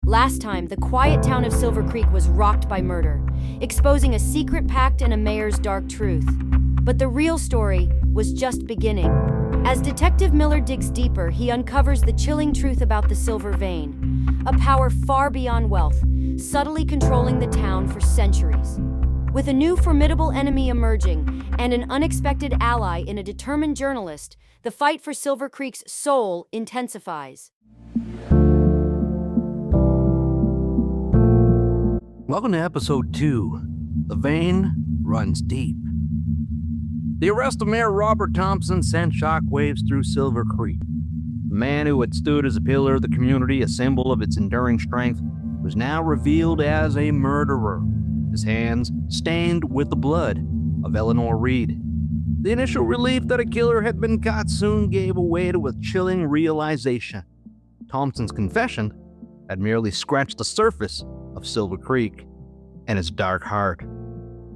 Last time, the quiet town of Silver Creek was rocked by murder, exposing a secret pact and a mayor's dark truth. But the real story was just beginning. As Detective Miller digs deeper, he uncovers the chilling truth about the Silver Vein, a power far beyond wealth, subtly controlling the town for centuries. With a new formidable enemy emerging and an unexpected ally in a determined journalist, the fight for Silver Creek's soul intensifies. Welcome to episode 2. The Vein Runs Deep. The arrest of Mayor Robert Thompson sent shockwaves through Silver Creek. The man who had stood as a pillar of the community, a symbol of its enduring strength, was now revealed as a murderer, his hands stained with the blood of Eleanor Reed. The initial relief that a killer had been caught soon gave way to a chilling realization. Thompson's confession had merely scratched the surface of Silver Creek and its dark heart.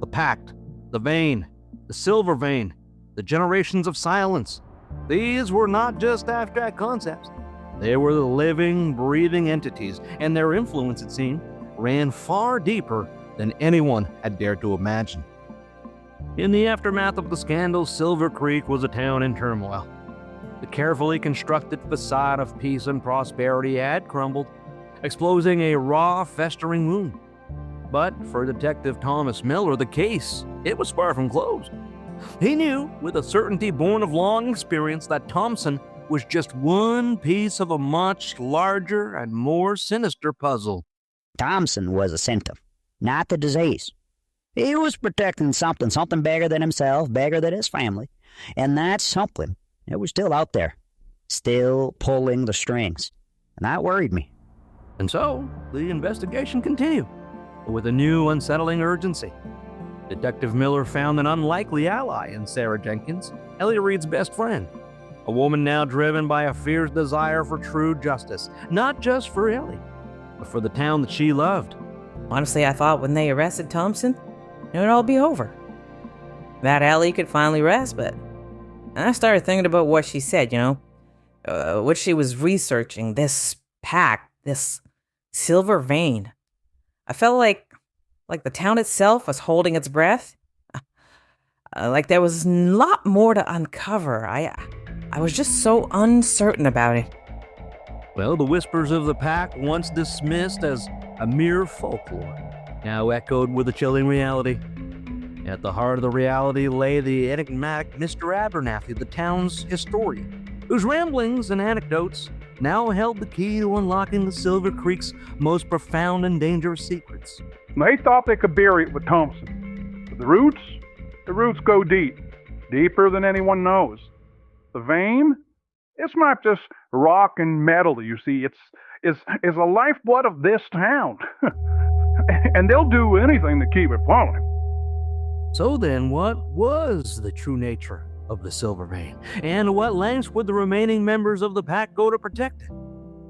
The pact, the vein, the silver vein, the generations of silence. These were not just abstract concepts. They were the living, breathing entities, and their influence, it seemed, ran far deeper than anyone had dared to imagine. In the aftermath of the scandal, Silver Creek was a town in turmoil. The carefully constructed facade of peace and prosperity had crumbled, exposing a raw, festering wound. But for Detective Thomas Miller, the case, it was far from closed. He knew, with a certainty born of long experience, that Thompson was just one piece of a much larger and more sinister puzzle. Thompson was a symptom, not the disease. He was protecting something bigger than himself, bigger than his family. And that something, it was still out there, still pulling the strings. And that worried me. And so, the investigation continued, with a new unsettling urgency. Detective Miller found an unlikely ally in Sarah Jenkins, Ellie Reed's best friend, a woman now driven by a fierce desire for true justice, not just for Ellie, but for the town that she loved. Honestly, I thought when they arrested Thompson, it would all be over. That Ellie could finally rest, but... And I started thinking about what she said, what she was researching, this pact, this silver vein. I felt like the town itself was holding its breath. Like there was a lot more to uncover. I was just so uncertain about it. Well, the whispers of the pack, once dismissed as a mere folklore, now echoed with a chilling reality. At the heart of the reality lay the enigmatic Mr. Abernathy, the town's historian, whose ramblings and anecdotes now held the key to unlocking the Silver Creek's most profound and dangerous secrets. They thought they could bury it with Thompson. But the roots go deep, deeper than anyone knows. The vein, it's not just rock and metal, you see. It's a lifeblood of this town. And they'll do anything to keep it flowing. So then, what was the true nature of the Silver Vein, and what lengths would the remaining members of the pack go to protect it?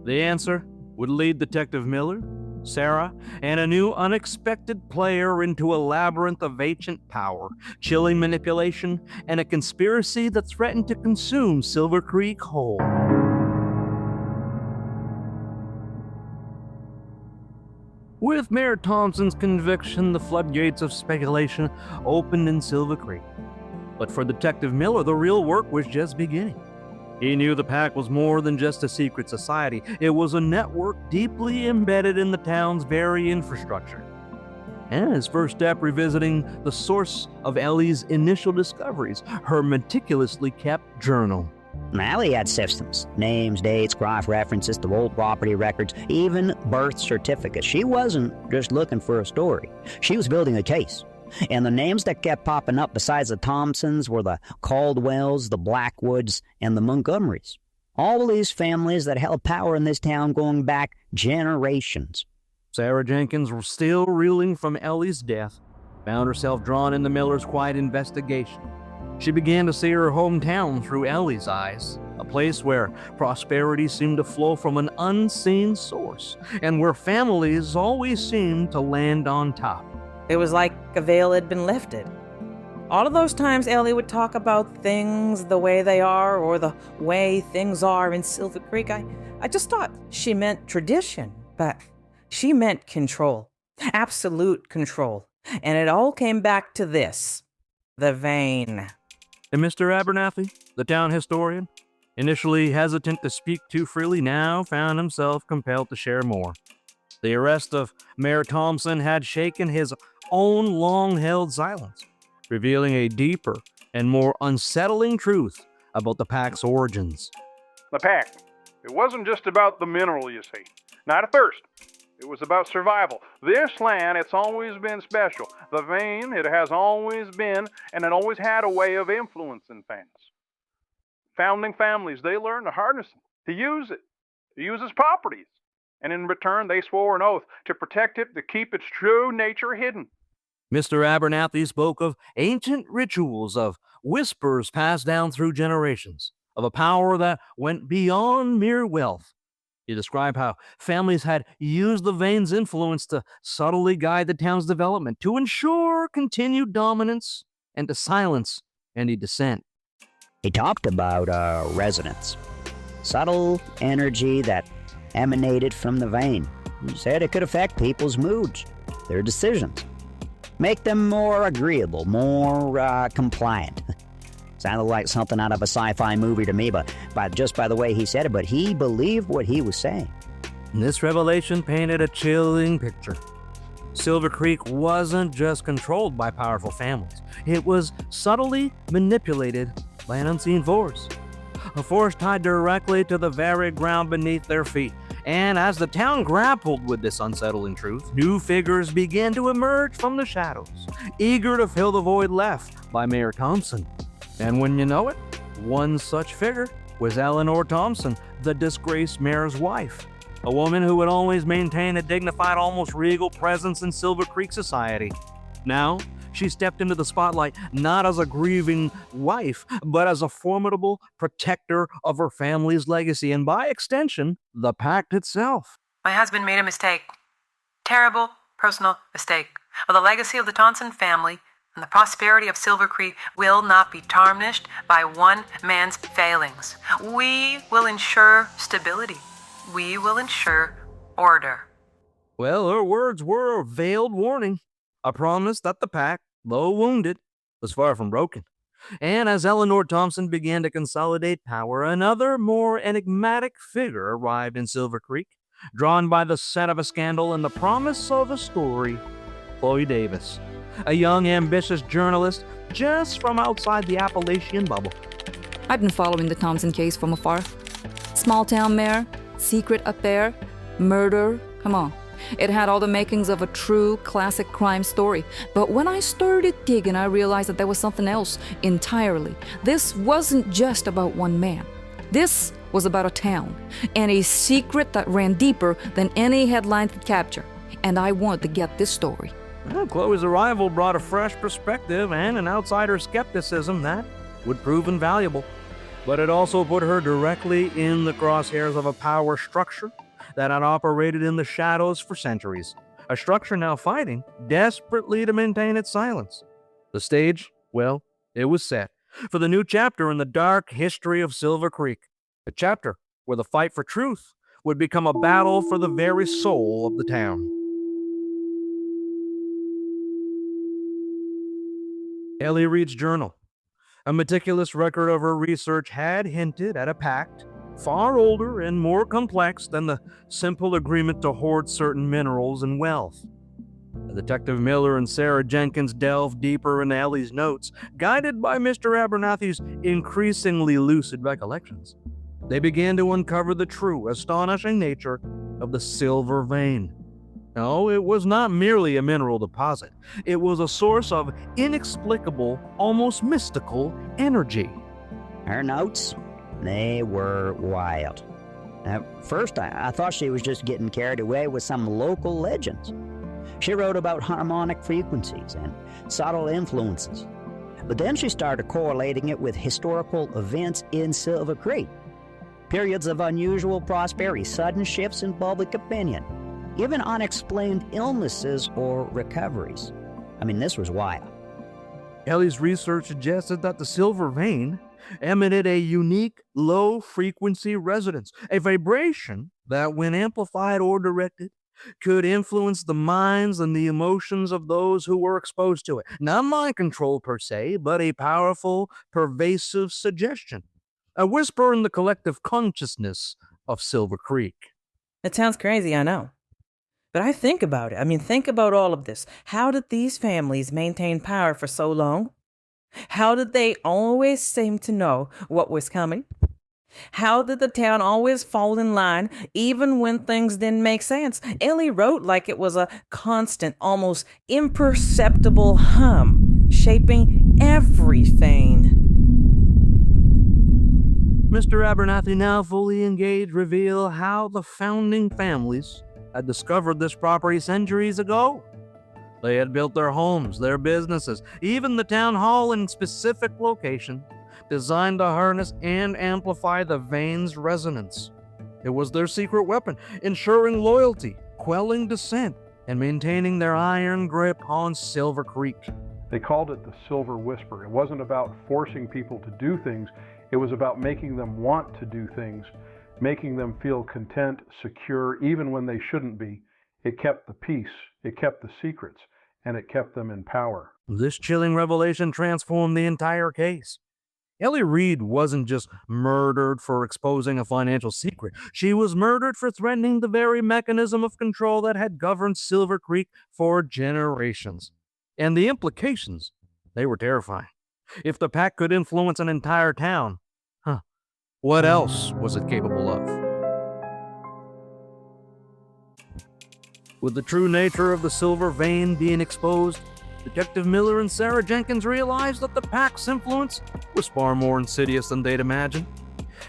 The answer would lead Detective Miller, Sarah, and a new unexpected player into a labyrinth of ancient power, chilling manipulation, and a conspiracy that threatened to consume Silver Creek whole. With Mayor Thompson's conviction, the floodgates of speculation opened in Silver Creek. But for Detective Miller, the real work was just beginning. He knew the pack was more than just a secret society. It was a network deeply embedded in the town's very infrastructure. And his first step revisiting the source of Ellie's initial discoveries, her meticulously kept journal. Ellie had systems, names, dates, cross-references to old property records, even birth certificates. She wasn't just looking for a story. She was building a case. And the names that kept popping up besides the Thompsons were the Caldwells, the Blackwoods, and the Montgomerys. All of these families that held power in this town going back generations. Sarah Jenkins, still reeling from Ellie's death, found herself drawn into Miller's quiet investigation. She began to see her hometown through Ellie's eyes, a place where prosperity seemed to flow from an unseen source, and where families always seemed to land on top. It was like a veil had been lifted. All of those times Ellie would talk about things the way they are, or the way things are in Silver Creek, I just thought she meant tradition. But She meant control, absolute control. And it all came back to this: the vein. And Mr. Abernathy, the town historian, initially hesitant to speak too freely, now found himself compelled to share more. The arrest of Mayor Thompson had shaken his own long-held silence, revealing a deeper and more unsettling truth about the pack's origins. The pack. It wasn't just about the mineral, you see. Not a thirst. It was about survival. This land, it's always been special. The vein, it has always been, and it always had a way of influencing things. Founding families, they learned to harness it, to use its properties. And in return, they swore an oath to protect it, to keep its true nature hidden. Mr. Abernathy spoke of ancient rituals, of whispers passed down through generations, of a power that went beyond mere wealth. He described how families had used the vein's influence to subtly guide the town's development, to ensure continued dominance and to silence any dissent. He talked about resonance, subtle energy that emanated from the vein. He said it could affect people's moods, their decisions, make them more agreeable, more compliant. Sounded like something out of a sci-fi movie to me, but just by the way he said it, but he believed what he was saying. This revelation painted a chilling picture. Silver Creek wasn't just controlled by powerful families. It was subtly manipulated by an unseen force. A force tied directly to the very ground beneath their feet. And as the town grappled with this unsettling truth, new figures began to emerge from the shadows, eager to fill the void left by Mayor Thompson. And when you know it, one such figure was Eleanor Thompson, the disgraced mayor's wife, a woman who had always maintained a dignified, almost regal presence in Silver Creek society. Now, she stepped into the spotlight not as a grieving wife, but as a formidable protector of her family's legacy, and by extension, the pact itself. My husband made a mistake. Terrible personal mistake. But the legacy of the Thompson family and the prosperity of Silver Creek will not be tarnished by one man's failings. We will ensure stability. We will ensure order. Well, her words were a veiled warning, a promise that the pact, though wounded, was far from broken. And as Eleanor Thompson began to consolidate power, another more enigmatic figure arrived in Silver Creek, drawn by the scent of a scandal and the promise of a story. Chloe Davis, a young, ambitious journalist just from outside the Appalachian bubble. I've been following the Thompson case from afar. Small town mayor, secret affair, murder, come on. It had all the makings of a true classic crime story. But when I started digging, I realized that there was something else entirely. This wasn't just about one man. This was about a town, and a secret that ran deeper than any headline could capture. And I wanted to get this story. Well, Chloe's arrival brought a fresh perspective and an outsider skepticism that would prove invaluable. But it also put her directly in the crosshairs of a power structure that had operated in the shadows for centuries. A structure now fighting desperately to maintain its silence. The stage, well, it was set for the new chapter in the dark history of Silver Creek. A chapter where the fight for truth would become a battle for the very soul of the town. Ellie Reed's journal, a meticulous record of her research, had hinted at a pact far older and more complex than the simple agreement to hoard certain minerals and wealth. Detective Miller and Sarah Jenkins delved deeper into Ellie's notes, guided by Mr. Abernathy's increasingly lucid recollections. They began to uncover the true, astonishing nature of the silver vein. No, it was not merely a mineral deposit. It was a source of inexplicable, almost mystical energy. Her notes, they were wild. At first, I thought she was just getting carried away with some local legends. She wrote about harmonic frequencies and subtle influences. But then she started correlating it with historical events in Silver Creek. Periods of unusual prosperity, sudden shifts in public opinion, even unexplained illnesses or recoveries. I mean, this was wild. Ellie's research suggested that the silver vein emitted a unique low-frequency resonance, a vibration that, when amplified or directed, could influence the minds and the emotions of those who were exposed to it. Not mind control per se, but a powerful, pervasive suggestion. A whisper in the collective consciousness of Silver Creek. It sounds crazy, I know. But I think about it. I mean, think about all of this. How did these families maintain power for so long? How did they always seem to know what was coming? How did the town always fall in line, even when things didn't make sense? Ellie wrote like it was a constant, almost imperceptible hum, shaping everything. Mr. Abernathy, now fully engaged, reveal how the founding families had discovered this property centuries ago. They had built their homes, their businesses, even the town hall in specific location, designed to harness and amplify the Vane's resonance. It was their secret weapon, ensuring loyalty, quelling dissent, and maintaining their iron grip on Silver Creek. They called it the Silver Whisper. It wasn't about forcing people to do things. It was about making them want to do things, making them feel content, secure, even when they shouldn't be. It kept the peace, it kept the secrets, and it kept them in power. This chilling revelation transformed the entire case. Ellie Reed wasn't just murdered for exposing a financial secret. She was murdered for threatening the very mechanism of control that had governed Silver Creek for generations. And the implications, they were terrifying. If the pack could influence an entire town, what else was it capable of? With the true nature of the Silver Vein being exposed, Detective Miller and Sarah Jenkins realized that the pack's influence was far more insidious than they'd imagined.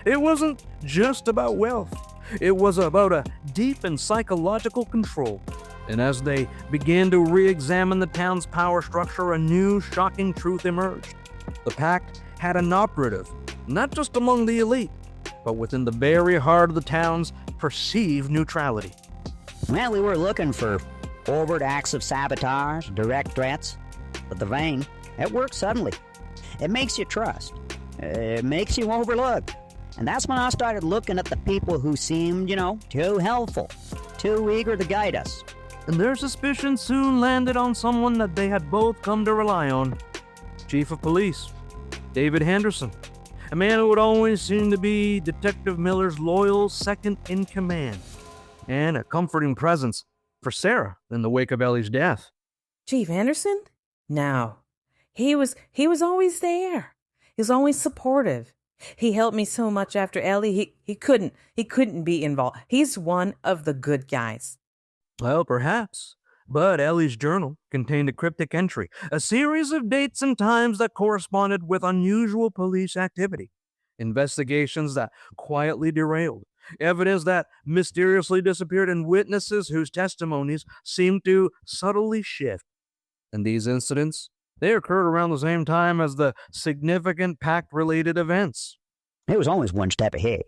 It wasn't just about wealth. It was about a deep and psychological control. And as they began to re-examine the town's power structure, a new, shocking truth emerged. The pact had an operative, not just among the elite, but within the very heart of the town's perceived neutrality. Well, we were looking for overt acts of sabotage, direct threats. But the Vane, it works suddenly. It makes you trust. It makes you overlook. And that's when I started looking at the people who seemed, too helpful, too eager to guide us. And their suspicion soon landed on someone that they had both come to rely on. Chief of Police, David Henderson, a man who would always seem to be Detective Miller's loyal second-in-command, and a comforting presence for Sarah in the wake of Ellie's death. Chief Anderson? No. He was always there. He was always supportive. He helped me so much after Ellie. He couldn't be involved. He's one of the good guys. Well, perhaps. But Ellie's journal contained a cryptic entry, a series of dates and times that corresponded with unusual police activity, investigations that quietly derailed, evidence that mysteriously disappeared, and witnesses whose testimonies seemed to subtly shift. And these incidents, they occurred around the same time as the significant pact-related events. It was always one step ahead.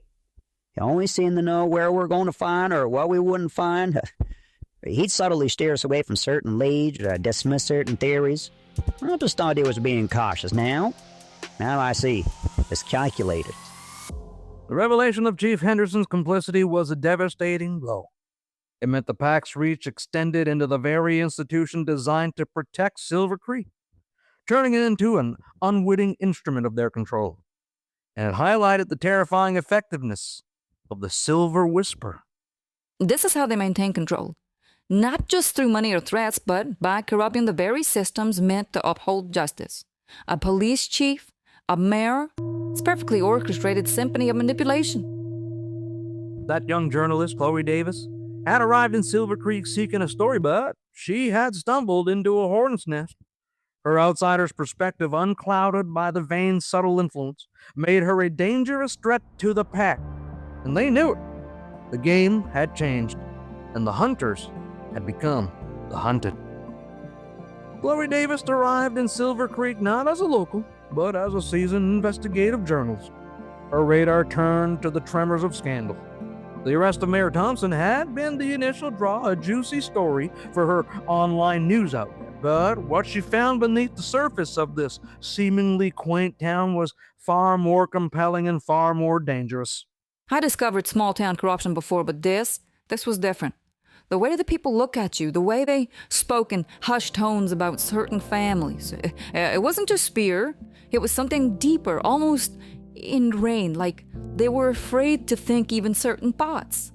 You always seemed to know where we're going to find or what we wouldn't find. He'd subtly steer us away from certain leads, dismiss certain theories. I just thought he was being cautious. Now I see. It's calculated. The revelation of Chief Henderson's complicity was a devastating blow. It meant the Pact's reach extended into the very institution designed to protect Silver Creek, turning it into an unwitting instrument of their control. And it highlighted the terrifying effectiveness of the Silver Whisper. This is how they maintain control. Not just through money or threats, but by corrupting the very systems meant to uphold justice. A police chief, a mayor, it's a perfectly orchestrated symphony of manipulation. That young journalist, Chloe Davis, had arrived in Silver Creek seeking a story, but she had stumbled into a hornet's nest. Her outsider's perspective, unclouded by the Vane's subtle influence, made her a dangerous threat to the pack. And they knew it. The game had changed, and the hunters had become the hunted. Chloe Davis arrived in Silver Creek not as a local, but as a seasoned investigative journalist. Her radar turned to the tremors of scandal. The arrest of Mayor Thompson had been the initial draw, a juicy story for her online news outlet. But what she found beneath the surface of this seemingly quaint town was far more compelling and far more dangerous. I discovered small town corruption before, but this was different. The way the people look at you, the way they spoke in hushed tones about certain families. It wasn't just fear, it was something deeper, almost ingrained, like they were afraid to think even certain thoughts.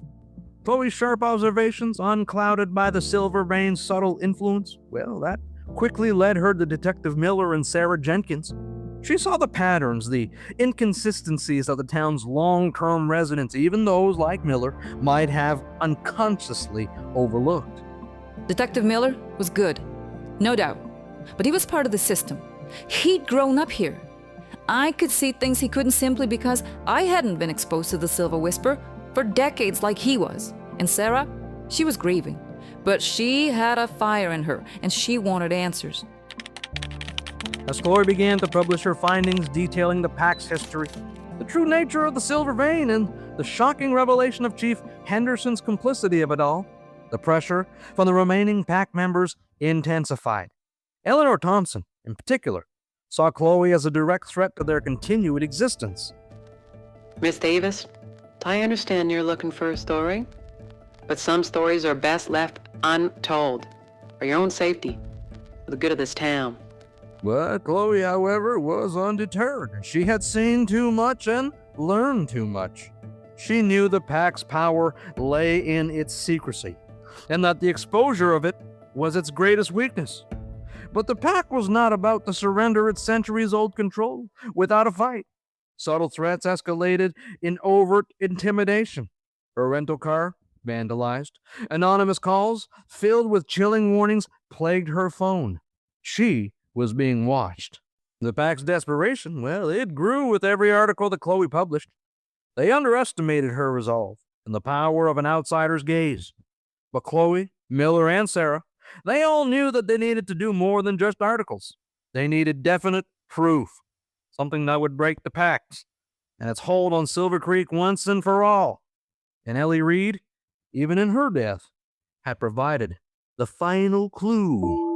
Chloe's sharp observations, unclouded by the Silver Vein's subtle influence, well, that quickly led her to Detective Miller and Sarah Jenkins. She saw the patterns, the inconsistencies of the town's long-term residents, even those, like Miller, might have unconsciously overlooked. Detective Miller was good, no doubt, but he was part of the system. He'd grown up here. I could see things he couldn't simply because I hadn't been exposed to the Silver Whisper for decades like he was. And Sarah, she was grieving, but she had a fire in her, and she wanted answers. As Chloe began to publish her findings detailing the pack's history, the true nature of the Silver Vein, and the shocking revelation of Chief Henderson's complicity of it all, the pressure from the remaining pack members intensified. Eleanor Thompson, in particular, saw Chloe as a direct threat to their continued existence. Miss Davis, I understand you're looking for a story, but some stories are best left untold for your own safety, for the good of this town. But Chloe, however, was undeterred. She had seen too much and learned too much. She knew the pack's power lay in its secrecy, and that the exposure of it was its greatest weakness. But the pack was not about to surrender its centuries-old control without a fight. Subtle threats escalated in overt intimidation. Her rental car, vandalized. Anonymous calls, filled with chilling warnings, plagued her phone. She was being watched. The pack's desperation, well, it grew with every article that Chloe published. They underestimated her resolve and the power of an outsider's gaze. But Chloe, Miller, and Sarah, they all knew that they needed to do more than just articles. They needed definite proof, something that would break the pact and its hold on Silver Creek once and for all. And Ellie Reed, even in her death, had provided the final clue.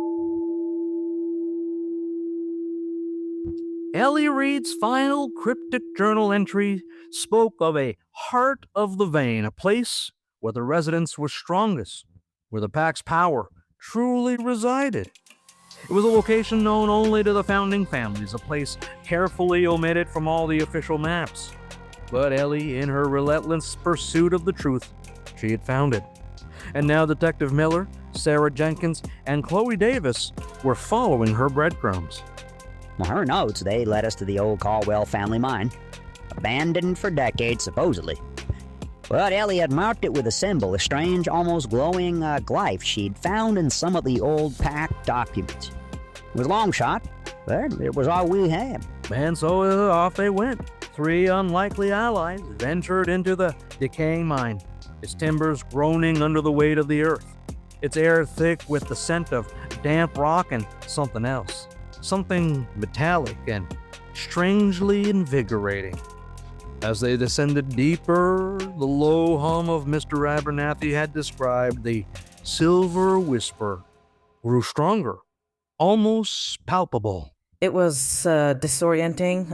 Ellie Reed's final cryptic journal entry spoke of a heart of the vein, a place where the residents were strongest, where the pack's power truly resided. It was a location known only to the founding families, a place carefully omitted from all the official maps. But Ellie, in her relentless pursuit of the truth, she had found it. And now Detective Miller, Sarah Jenkins, and Chloe Davis were following her breadcrumbs. Well, her notes, they led us to the old Caldwell family mine, abandoned for decades, supposedly. But Ellie had marked it with a symbol, a strange, almost glowing glyph she'd found in some of the old pack documents. It was a long shot, but it was all we had. And so off they went. Three unlikely allies ventured into the decaying mine, its timbers groaning under the weight of the earth, its air thick with the scent of damp rock and something else. Something metallic and strangely invigorating. As they descended deeper, the low hum of Mr. Abernathy had described, the Silver Whisper, grew stronger, almost palpable. It was disorienting,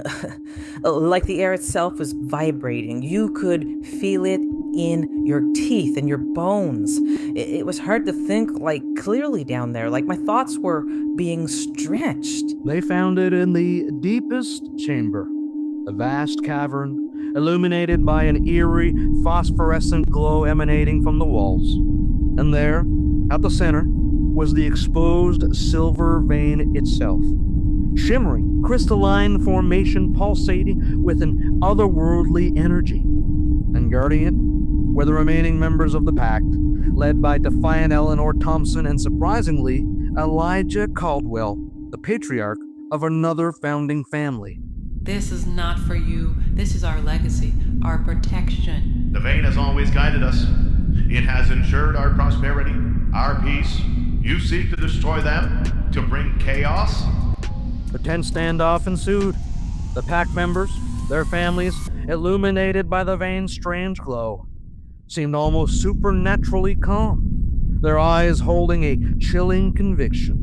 like the air itself was vibrating. You could feel it in your teeth and your bones. It was hard to think clearly down there, like my thoughts were being stretched. They found it in the deepest chamber, a vast cavern illuminated by an eerie phosphorescent glow emanating from the walls. And there, at the center, was the exposed Silver Vein itself. Shimmering, crystalline formation pulsating with an otherworldly energy. And guarding it were the remaining members of the pact, led by defiant Eleanor Thompson and, surprisingly, Elijah Caldwell, the patriarch of another founding family. This is not for you. This is our legacy, our protection. The Vein has always guided us. It has ensured our prosperity, our peace. You seek to destroy them, to bring chaos? A tense standoff ensued. The pack members, their families, illuminated by the Vein's strange glow, seemed almost supernaturally calm, their eyes holding a chilling conviction.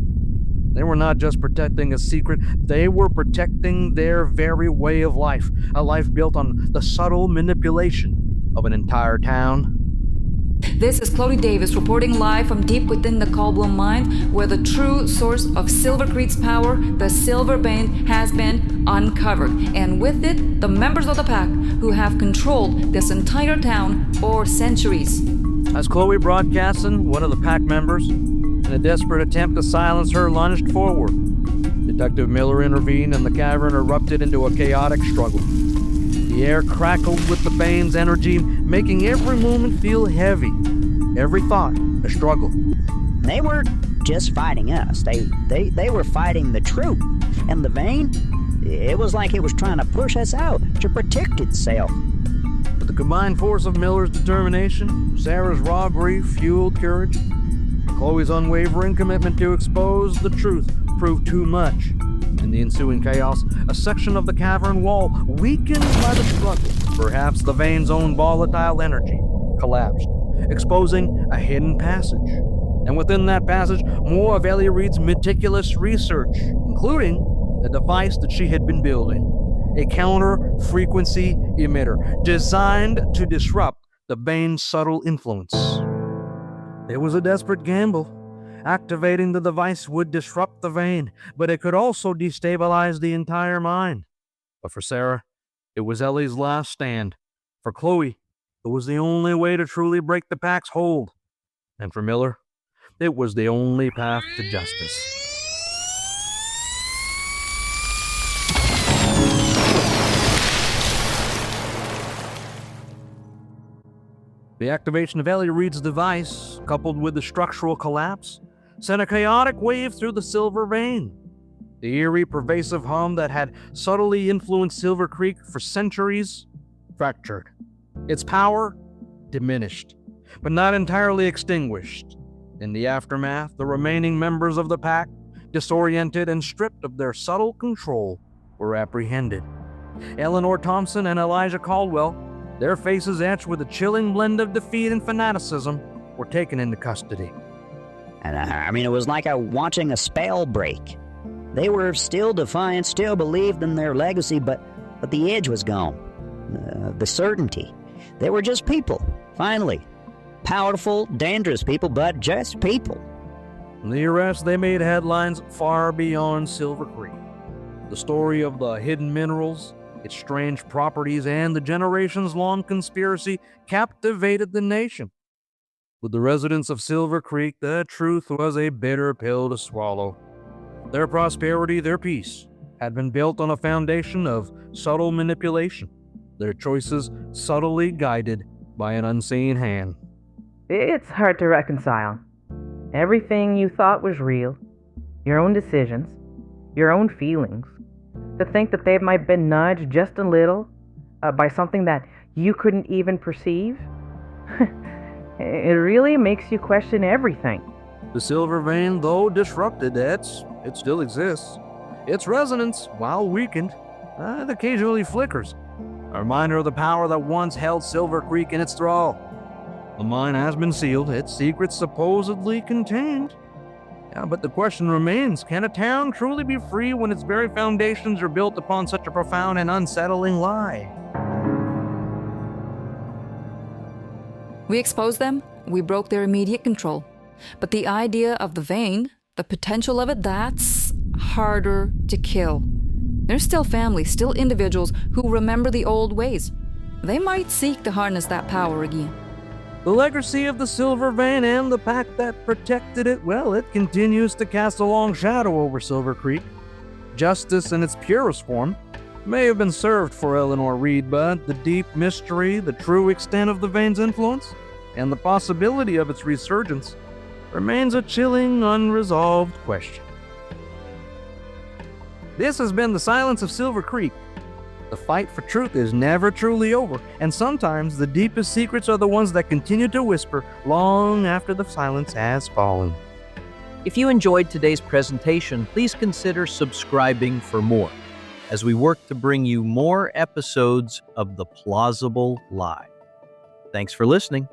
They were not just protecting a secret, they were protecting their very way of life, a life built on the subtle manipulation of an entire town. This is Chloe Davis reporting live from deep within the Caldwell mine, where the true source of Silver Creek's power, the Silver Vein, has been uncovered. And with it, the members of the pack who have controlled this entire town for centuries. As Chloe broadcasting, one of the pack members, in a desperate attempt to silence her, lunged forward. Detective Miller intervened and the cavern erupted into a chaotic struggle. The air crackled with the Bane's energy, making every moment feel heavy. Every thought a struggle. They weren't just fighting us. They were fighting the truth. And the Vein, it was like it was trying to push us out to protect itself. But the combined force of Miller's determination, Sarah's robbery fueled courage, Chloe's unwavering commitment to expose the truth proved too much. In the ensuing chaos, a section of the cavern wall, weakened by the struggle, perhaps the Vein's own volatile energy, collapsed, exposing a hidden passage. And within that passage, more of Ellie Reed's meticulous research, including the device that she had been building, a counter-frequency emitter designed to disrupt the Vein's subtle influence. It was a desperate gamble. Activating the device would disrupt the Vein, but it could also destabilize the entire mine. But for Sarah, it was Ellie's last stand. For Chloe, it was the only way to truly break the pack's hold. And for Miller, it was the only path to justice. The activation of Ellie Reed's device, coupled with the structural collapse, sent a chaotic wave through the Silver Vein. The eerie, pervasive hum that had subtly influenced Silver Creek for centuries fractured. Its power diminished, but not entirely extinguished. In the aftermath, the remaining members of the pack, disoriented and stripped of their subtle control, were apprehended. Eleanor Thompson and Elijah Caldwell, their faces etched with a chilling blend of defeat and fanaticism, were taken into custody. And it was like watching a spell break. They were still defiant, still believed in their legacy, but the edge was gone. The certainty. They were just people, finally. Powerful, dangerous people, but just people. In the arrest, they made headlines far beyond Silver Creek. The story of the hidden minerals, its strange properties, and the generations-long conspiracy captivated the nation. With the residents of Silver Creek, the truth was a bitter pill to swallow. Their prosperity, their peace, had been built on a foundation of subtle manipulation, their choices subtly guided by an unseen hand. It's hard to reconcile. Everything you thought was real, your own decisions, your own feelings, to think that they might have been nudged just a little by something that you couldn't even perceive. It really makes you question everything. The Silver Vein, though disrupted, it still exists. Its resonance, while weakened, it occasionally flickers, a reminder of the power that once held Silver Creek in its thrall. The mine has been sealed, its secrets supposedly contained. Yeah, but the question remains, can a town truly be free when its very foundations are built upon such a profound and unsettling lie? We exposed them, we broke their immediate control. But the idea of the Vein, the potential of it, that's harder to kill. There's still families, still individuals who remember the old ways. They might seek to harness that power again. The legacy of the Silver Vein and the pack that protected it, well, it continues to cast a long shadow over Silver Creek. Justice in its purest form may have been served for Eleanor Reed, but the deep mystery, the true extent of the Vein's influence, and the possibility of its resurgence remains a chilling, unresolved question. This has been The Silence of Silver Creek. The fight for truth is never truly over, and sometimes the deepest secrets are the ones that continue to whisper long after the silence has fallen. If you enjoyed today's presentation, please consider subscribing for more, as we work to bring you more episodes of The Plausible Lie. Thanks for listening.